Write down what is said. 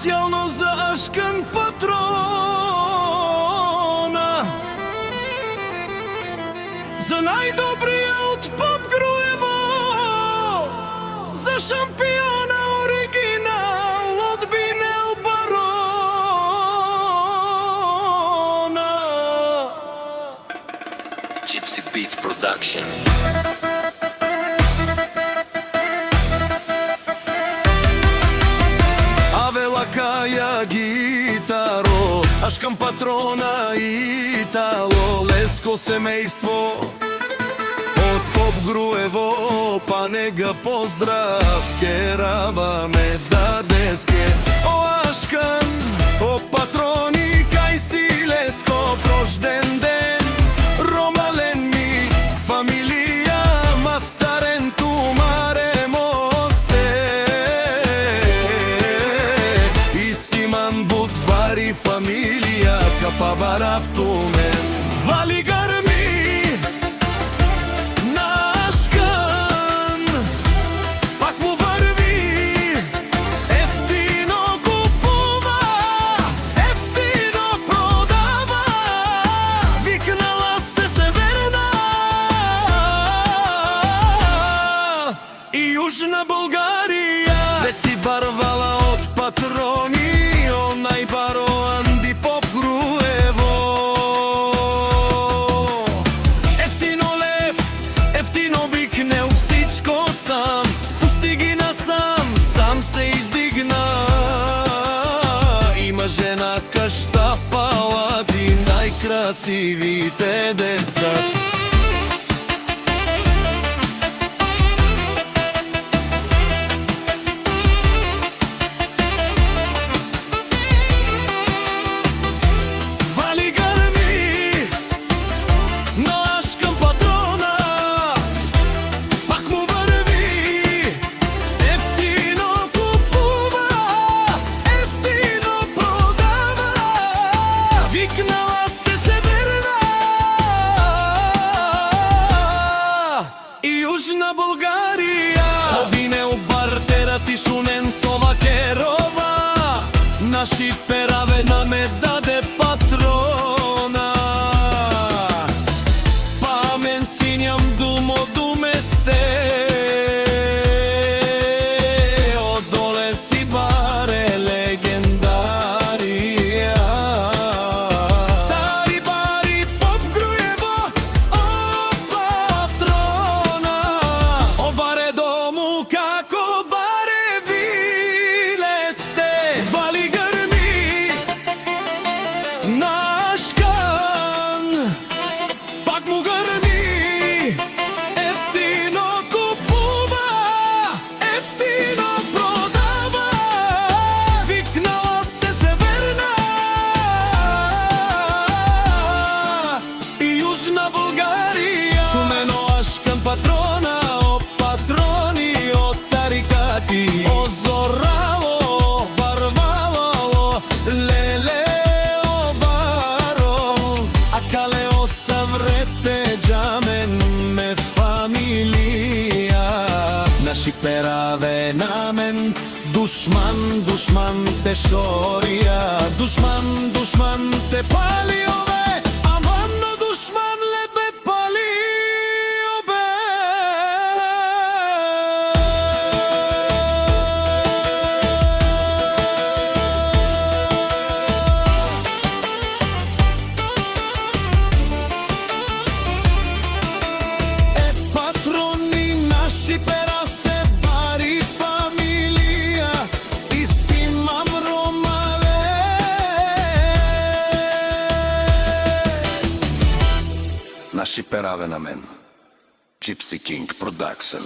Специјално за Ашкан патрона, за најдобриот поп Груево, за шампиона оригинал од Бинел Барона. Gypsy Beats Production. Каја гитаро, Ашкан патрона Итало, леско семејство од поп Груево, па нега поздрав кераваме дадеске. О Ашкан, о патрони, кај си леско рожден ден, ромален ми фамилија, мастарен тумаре фамилија капа баравтумен. Вали грми на Ашкан, пак му врви, ефтино купува, ефтино продава, викнала се Северна и Јужна Булгарија. Веци барвала од патрони, онај баро Анди поп Груево. Ефтино лев, ефтино викнеу всичко сам, пусти ги насам, сам се издигна. Има жена кашта палати, најкрасивите деца. Јужна Булгарија, обинел бартерати шунен со вакерова, наши пераве наме даде патрона. Па мен синјам думо думесте, одоле си баре легендарија. Тари бари поп Груево, о патрона, о баре дому како баре виле сте. Вали грми на Ашкан, пак му грми, ефтино купува, ефтино продава, викнала се Северна и Јужна Булгарија. Шумено Ашкан патрона, о патрони, о тарикати, о зорало, барвало, леле, о баро, а кале о саврете джамен ме фамилија. Наши пераве намен, душман, душман те шорија, душман, душман те пали ове, аман на душман лебе пали обе. Патрони наши пера се бари фамилија и симам ромале. Наши пераве на мен. Gypsy King Production.